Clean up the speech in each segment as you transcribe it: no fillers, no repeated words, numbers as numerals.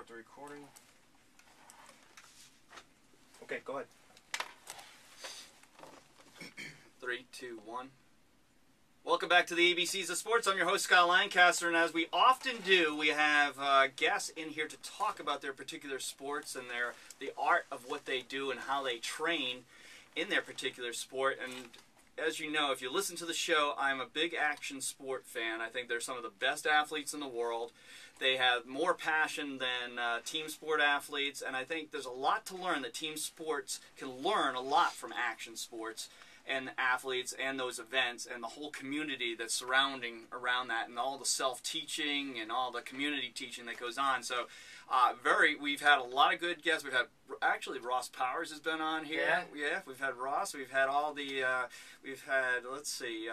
Start the recording. Okay, go ahead. 3, 2, 1. Welcome back to the ABCs of Sports. I'm your host, Scott Lancaster, and as we often do, we have guests in here to talk about their particular sports and the art of what they do and how they train in their particular sport. And as you know, if you listen to the show, I'm a big action sport fan. I think they're some of the best athletes in the world. They have more passion than team sport athletes, and I think there's a lot to learn that team sports can learn a lot from action sports and athletes and those events and the whole community that's surrounding around that and all the self-teaching and all the community teaching that goes on. So we've had a lot of good guests. We've had, actually, Ross Powers has been on here. Yeah, we've had Ross. We've had all the, let's see,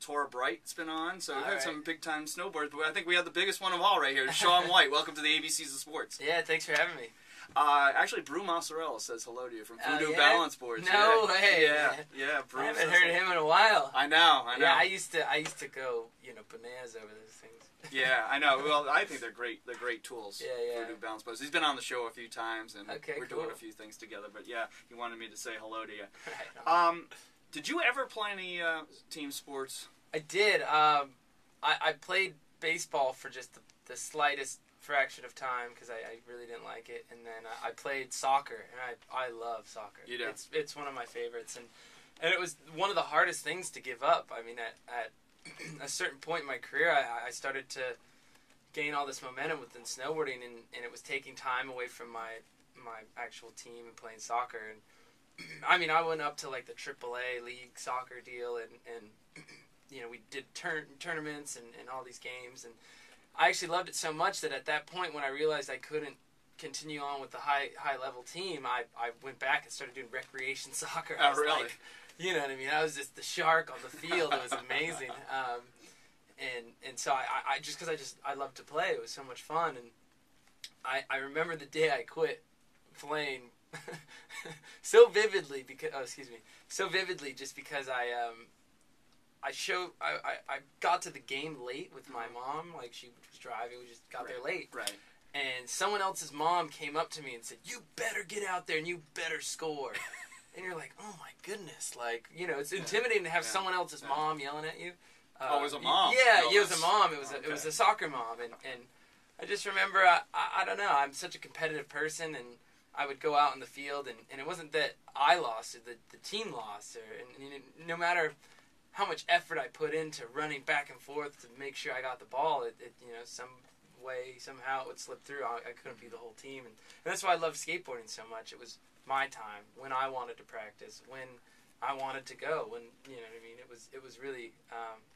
Tora Bright's been on. So we've had some big-time snowboarders. But I think we have the biggest one of all right here, Shaun White. Welcome to the ABCs of Sports. Yeah, thanks for having me. Actually, Brew Mozzarella says hello to you from Voodoo Balance Boards. No way. Yeah. Brew I haven't heard of him in a while. I know. Yeah, I used to go, bananas over those things. Yeah, I know. Well, I think they're great. They're great tools. Yeah. Voodoo Balance Boards. He's been on the show a few times, and we're cool. doing a few things together. But yeah, he wanted me to say hello to you. Right. Did you ever play any team sports? I did. I played baseball for just the slightest fraction of time because I really didn't like it, and then I played soccer, and I love soccer. You do? It's one of my favorites, and it was one of the hardest things to give up. I mean, at a certain point in my career, I started to gain all this momentum within snowboarding, and it was taking time away from my actual team and playing soccer. And I mean, I went up to like the AAA league soccer deal, and we did tournaments and all these games, and I actually loved it so much that at that point when I realized I couldn't continue on with the high level team, I went back and started doing recreation soccer. Oh, really? Like, you know what I mean? I was just the shark on the field. It was amazing. And so I just because I loved to play. It was so much fun. And I remember the day I quit playing so vividly just because I got to the game late with my mom. Like, she was driving. We just got there late. Right. And someone else's mom came up to me and said, "You better get out there and you better score." And you're like, oh my goodness. Like, it's intimidating to have someone else's mom yelling at you. It was a mom. Yeah, it was a mom. It was a soccer mom. And I just remember, I don't know, I'm such a competitive person, and I would go out in the field, and it wasn't that I lost, or the team lost, and no matter how much effort I put into running back and forth to make sure I got the ball, some way, somehow it would slip through. I couldn't be the whole team. And that's why I love skateboarding so much. It was my time, when I wanted to practice, when I wanted to go, when, you know what I mean? It was really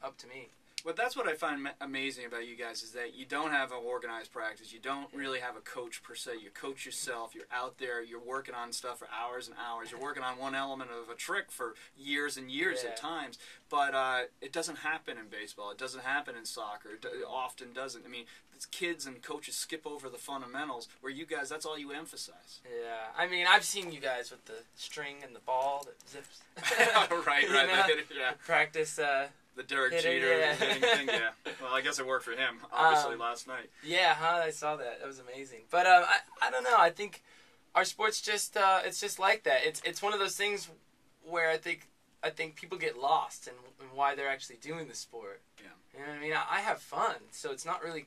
up to me. Well, that's what I find amazing about you guys is that you don't have an organized practice. You don't really have a coach per se. You coach yourself. You're out there. You're working on stuff for hours and hours. You're working on one element of a trick for years and years at times. But it doesn't happen in baseball. It doesn't happen in soccer. It often doesn't. I mean, kids and coaches skip over the fundamentals where you guys, that's all you emphasize. Yeah. I mean, I've seen you guys with the string and the ball that zips. Right. Practice. The Derek Jeter hitting thing, yeah. Well, I guess it worked for him, obviously, last night. Yeah, I saw that. That was amazing. But I don't know. I think our sport's just it's just like that. It's one of those things where I think people get lost in why they're actually doing the sport. Yeah. You know what I mean? I have fun, so it's not really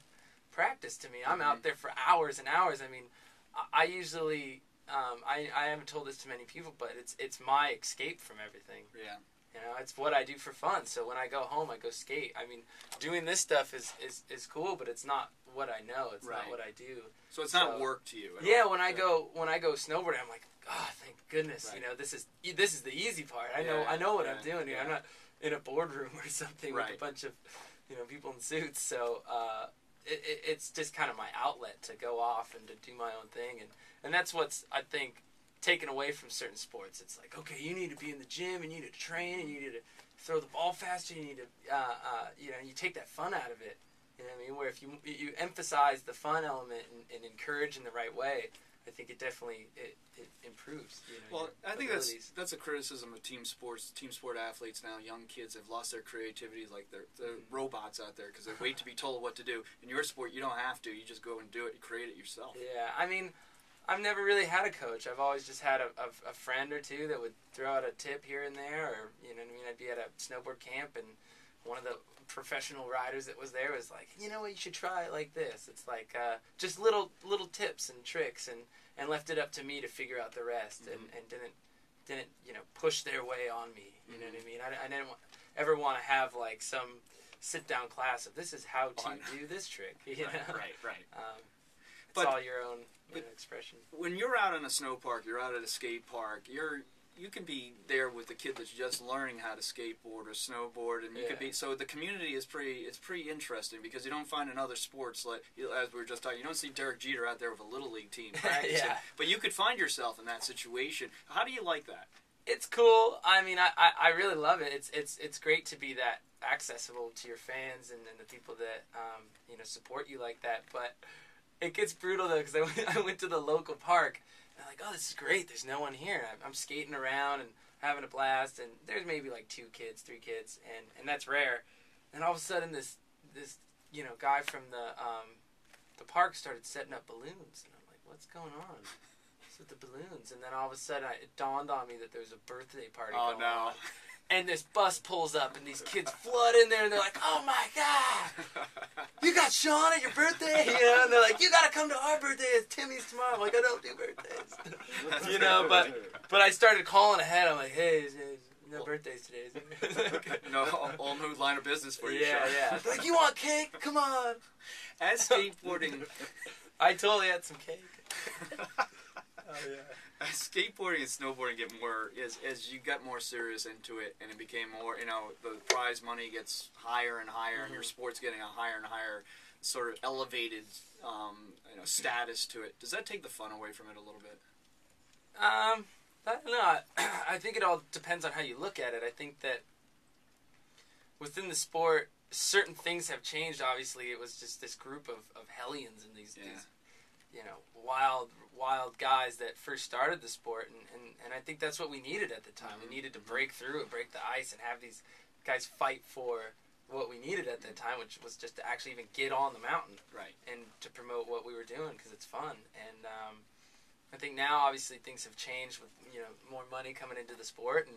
practice to me. I'm out there for hours and hours. I mean, I usually I haven't told this to many people, but it's my escape from everything. Yeah. It's what I do for fun. So when I go home, I go skate. I mean, doing this stuff is cool, but it's not what I know. It's not what I do. So it's not work to you. Yeah, when I go snowboarding, I'm like, oh, thank goodness. Right. This is the easy part. I know what I'm doing here. I'm not in a boardroom or something with a bunch of people in suits. So it's just kind of my outlet to go off and to do my own thing, and that's what's, I think, taken away from certain sports. It's like, okay, you need to be in the gym, and you need to train, and you need to throw the ball faster, you need to, you take that fun out of it. You know what I mean? Where if you emphasize the fun element and encourage in the right way, I I think it definitely it improves. Well, I think abilities. that's a criticism of team sports. Team sport athletes now, young kids have lost their creativity, like they're robots out there because they wait to be told what to do. In your sport, you don't have to. You just go and do it. You create it yourself. Yeah, I mean, I've never really had a coach. I've always just had a friend or two that would throw out a tip here and there, or you know what I mean. I'd be at a snowboard camp and one of the professional riders that was there was like, you know what, you should try it like this. It's like just little tips and tricks, and left it up to me to figure out the rest, and didn't push their way on me. You know what I mean? I didn't ever want to have like some sit down class of this is how to do this trick. You know? Right. It's all your own expression. When you're out in a snow park, you're out at a skate park, you can be there with the kid that's just learning how to skateboard or snowboard, and you could be, so the community is pretty interesting because you don't find in other sports, like as we were just talking, you don't see Derek Jeter out there with a little league team practicing, but you could find yourself in that situation. How do you like that? It's cool. I mean, I really love it. It's great to be that accessible to your fans and the people that support you like that. But it gets brutal though because I went to the local park. And I'm like, oh, this is great. There's no one here. I'm skating around and having a blast. And there's maybe like 2 kids, 3 kids, and that's rare. And all of a sudden, this guy from the park started setting up balloons, and I'm like, what's going on? With the balloons, and then all of a sudden it dawned on me that there was a birthday party going on. And this bus pulls up, and these kids flood in there, and they're like, "Oh my God, you got Shaun at your birthday?" And they're like, "You got to come to our birthday. It's Timmy's tomorrow." I'm like, "I don't do birthdays," But I started calling ahead. I'm like, "Hey, no birthdays today." No, all new line of business for you. Yeah. They're like, "You want cake? Come on." As skateboarding, I totally had some cake. Oh, yeah. As skateboarding and snowboarding get more, as you got more serious into it, and it became more, the prize money gets higher and higher, and your sport's getting a higher and higher sort of elevated, status to it. Does that take the fun away from it a little bit? I don't know. I think it all depends on how you look at it. I think that within the sport, certain things have changed. Obviously, it was just this group of hellions and these wild guys that first started the sport, and I think that's what we needed at the time. We needed to break through and break the ice and have these guys fight for what we needed at that time, which was just to actually even get on the mountain, and to promote what we were doing because it's fun. And I think now obviously things have changed with more money coming into the sport, and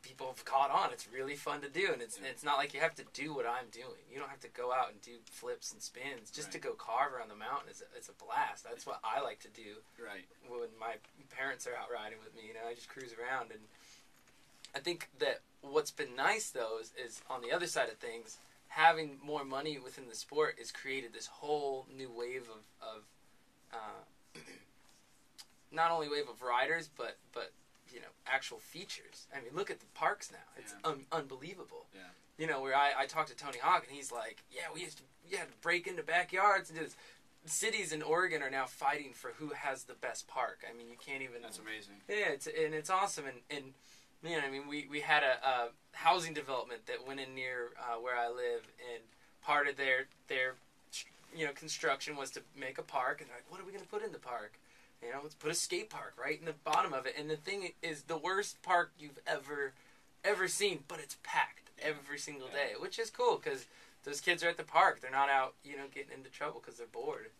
people have caught on. It's really fun to do, and it's not like you have to do what I'm doing. You don't have to go out and do flips and spins. Just to go carve around the mountain it's a blast. That's what I like to do. When my parents are out riding with me, I just cruise around. And I think that what's been nice though is on the other side of things, having more money within the sport has created this whole new wave of not only wave of riders, but actual features. I mean, look at the parks now. It's unbelievable. Where I talked to Tony Hawk, and he's like, we had to break into backyards and do this. Cities in Oregon are now fighting for who has the best park. I mean, you can't even... That's amazing. Yeah, it's awesome. And we had a housing development that went in near where I live, and part of their construction was to make a park, and they're like, what are we going to put in the park? Let's put a skate park right in the bottom of it. And the thing is the worst park you've ever seen, but it's packed every single day, which is cool because those kids are at the park. They're not out, getting into trouble because they're bored.